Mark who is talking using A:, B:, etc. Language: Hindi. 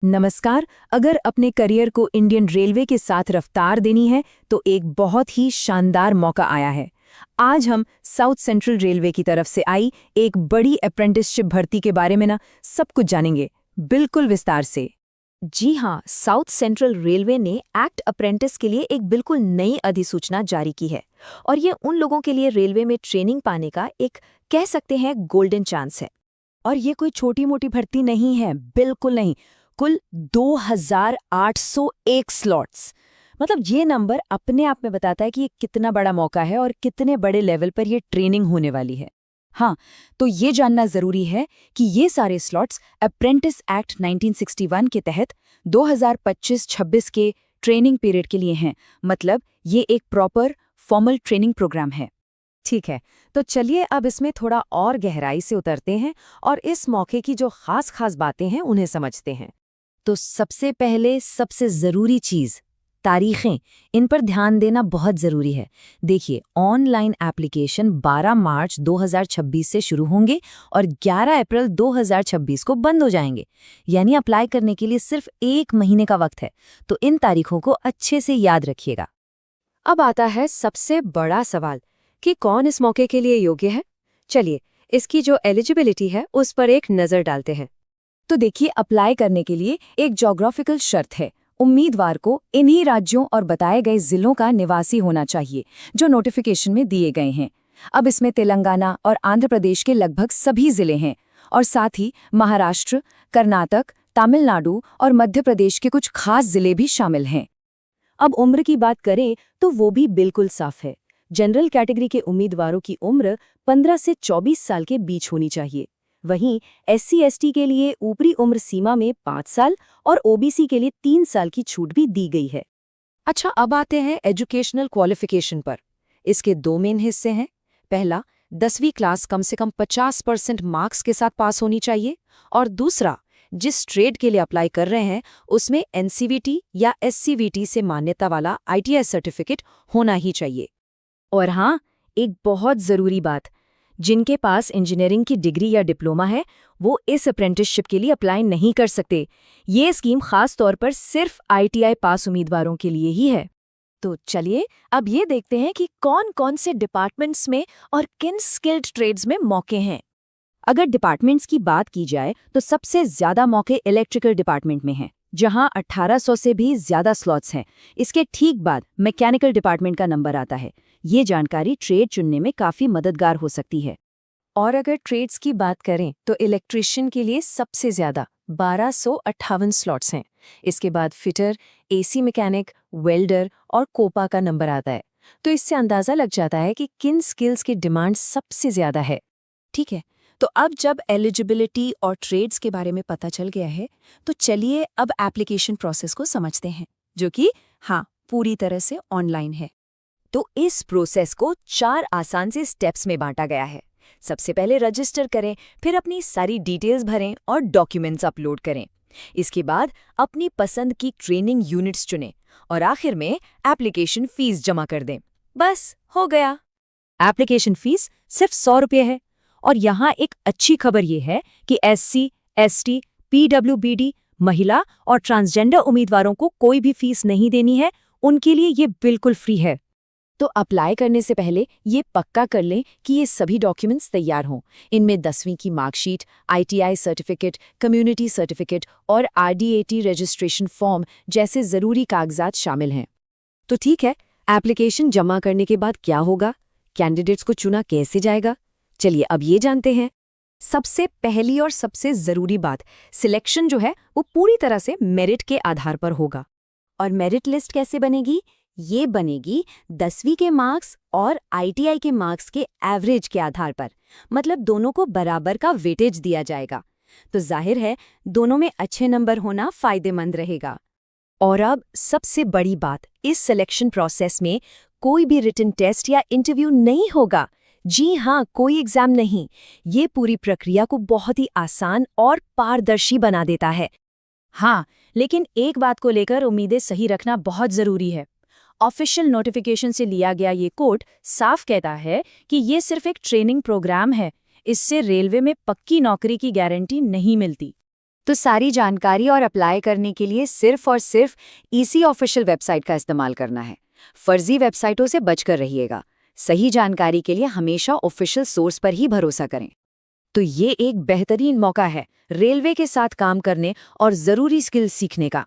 A: नमस्कार। अगर अपने करियर को इंडियन रेलवे के साथ रफ्तार देनी है तो एक बहुत ही शानदार मौका आया है। आज हम साउथ सेंट्रल रेलवे की तरफ से आई एक बड़ी अप्रेंटिसशिप भर्ती के बारे में सब कुछ जानेंगे, बिल्कुल विस्तार से।
B: जी हाँ, साउथ सेंट्रल रेलवे ने एक्ट अप्रेंटिस के लिए एक बिल्कुल नई अधिसूचना जारी की है और ये उन लोगों के लिए रेलवे में ट्रेनिंग पाने का एक कह सकते हैं गोल्डन चांस है।
A: और ये कोई छोटी मोटी भर्ती नहीं है, बिल्कुल नहीं। कुल 2801 स्लॉट्स। मतलब ये नंबर अपने आप में बताता है कि ये कितना बड़ा मौका है और कितने बड़े लेवल पर ये ट्रेनिंग होने वाली है। हाँ, तो ये जानना जरूरी है कि ये सारे स्लॉट्स अप्रेंटिस एक्ट 1961 के तहत 2025-26 के ट्रेनिंग पीरियड के लिए हैं। मतलब ये एक प्रॉपर फॉर्मल ट्रेनिंग प्रोग्राम है। ठीक है, तो चलिए अब इसमें थोड़ा और गहराई से उतरते हैं और इस मौके की जो खास बातें हैं उन्हें समझते हैं। तो सबसे पहले सबसे ज़रूरी चीज़ तारीखें, इन पर ध्यान देना बहुत ज़रूरी है। देखिए, ऑनलाइन एप्लीकेशन 12 मार्च 2026 से शुरू होंगे और 11 अप्रैल 2026 को बंद हो जाएंगे। यानी अप्लाई करने के लिए सिर्फ 1 महीने का वक्त है, तो इन तारीखों को अच्छे से याद रखिएगा।
B: अब आता है सबसे बड़ा सवाल कि कौन इस मौके के लिए योग्य है। चलिए, इसकी जो एलिजिबिलिटी है उस पर एक नज़र डालते हैं।
A: तो देखिए, अप्लाई करने के लिए एक ज्योग्राफिकल शर्त है। उम्मीदवार को इन्हीं राज्यों और बताए गए जिलों का निवासी होना चाहिए जो नोटिफिकेशन में दिए गए हैं। अब इसमें तेलंगाना और आंध्र प्रदेश के लगभग सभी जिले हैं और साथ ही महाराष्ट्र, कर्नाटक, तमिलनाडु और मध्य प्रदेश के कुछ खास जिले भी शामिल हैं। अब उम्र की बात करें तो वो भी बिल्कुल साफ है। जनरल कैटेगरी के उम्मीदवारों की उम्र 15 से 24 साल के बीच होनी चाहिए। वहीं SC/ST के लिए ऊपरी उम्र सीमा में 5 साल और OBC के लिए 3 साल की छूट भी दी गई है।
B: अच्छा, अब आते हैं एजुकेशनल क्वालिफिकेशन पर। इसके 2 मेन हिस्से हैं। पहला, 10वीं क्लास कम से कम 50% मार्क्स के साथ पास होनी चाहिए और दूसरा, जिस ट्रेड के लिए अप्लाई कर रहे हैं उसमें NCVT या SCVT से मान्यता वाला ITI सर्टिफिकेट होना ही चाहिए।
A: और हाँ, एक बहुत ज़रूरी बात, जिनके पास इंजीनियरिंग की डिग्री या डिप्लोमा है वो इस अप्रेंटिसशिप के लिए अप्लाई नहीं कर सकते। ये स्कीम खास तौर पर सिर्फ ITI पास उम्मीदवारों के लिए ही है। तो चलिए अब ये देखते हैं कि कौन कौन से डिपार्टमेंट्स में और किन स्किल्ड ट्रेड्स में मौके हैं। अगर डिपार्टमेंट्स की बात की जाए तो सबसे ज़्यादा मौके इलेक्ट्रिकल डिपार्टमेंट में हैं, जहां 1800 से भी ज़्यादा स्लॉट्स हैं। इसके ठीक बाद मैकेनिकल डिपार्टमेंट का नंबर आता है। ये जानकारी ट्रेड चुनने में काफ़ी मददगार हो सकती है। और अगर ट्रेड्स की बात करें तो इलेक्ट्रिशियन के लिए सबसे ज़्यादा 1258 स्लॉट्स हैं। इसके बाद फिटर, AC मैकेनिक, वेल्डर और कोपा का नंबर आता है। तो इससे अंदाज़ा लग जाता है कि किन स्किल्स की डिमांड सबसे ज़्यादा है। ठीक है, तो अब जब एलिजिबिलिटी और ट्रेड्स के बारे में पता चल गया है तो चलिए अब एप्लीकेशन प्रोसेस को समझते हैं, जो कि पूरी तरह से ऑनलाइन है। तो इस प्रोसेस को 4 आसान से स्टेप्स में बांटा गया है। सबसे पहले रजिस्टर करें, फिर अपनी सारी डिटेल्स भरें और डॉक्यूमेंट्स अपलोड करें। इसके बाद अपनी पसंद की ट्रेनिंग यूनिट्स चुनें और आखिर में एप्लीकेशन फीस जमा कर दें। बस हो गया। एप्लीकेशन फीस सिर्फ 100 रुपये है। और यहाँ एक अच्छी खबर ये है कि SC, ST, PWBD, महिला और ट्रांसजेंडर उम्मीदवारों को कोई भी फीस नहीं देनी है। उनके लिए ये बिल्कुल फ्री है। तो अप्लाई करने से पहले ये पक्का कर लें कि ये सभी डॉक्यूमेंट्स तैयार हों। इनमें 10वीं की marksheet, ITI certificate, community certificate और RDAT रजिस्ट्रेशन फॉर्म जैसे ज़रूरी कागजात शामिल हैं। तो ठीक है, एप्लीकेशन जमा करने के बाद क्या होगा? कैंडिडेट्स को चुना कैसे जाएगा? चलिए अब ये जानते हैं। सबसे पहली और सबसे ज़रूरी बात, सिलेक्शन जो है वो पूरी तरह से मेरिट के आधार पर होगा। और मेरिट लिस्ट कैसे बनेगी? ये बनेगी 10वीं के मार्क्स और ITI के मार्क्स के एवरेज के आधार पर। मतलब दोनों को बराबर का वेटेज दिया जाएगा। तो जाहिर है दोनों में अच्छे नंबर होना फ़ायदेमंद रहेगा। और अब सबसे बड़ी बात, इस सिलेक्शन प्रोसेस में कोई भी रिटन टेस्ट या इंटरव्यू नहीं होगा। जी हाँ, कोई एग्जाम नहीं। ये पूरी प्रक्रिया को बहुत ही आसान और पारदर्शी बना देता है। हाँ, लेकिन एक बात को लेकर उम्मीदें सही रखना बहुत ज़रूरी है। ऑफिशियल नोटिफिकेशन से लिया गया ये कोट साफ कहता है कि ये सिर्फ एक ट्रेनिंग प्रोग्राम है। इससे रेलवे में पक्की नौकरी की गारंटी नहीं मिलती। तो सारी जानकारी और अप्लाई करने के लिए सिर्फ और सिर्फ ईसी ऑफिशियल वेबसाइट का इस्तेमाल करना है। फर्जी वेबसाइटों से बचकर रहिएगा। सही जानकारी के लिए हमेशा ऑफिशियल सोर्स पर ही भरोसा करें। तो ये एक बेहतरीन मौका है रेलवे के साथ काम करने और ज़रूरी स्किल्स सीखने का।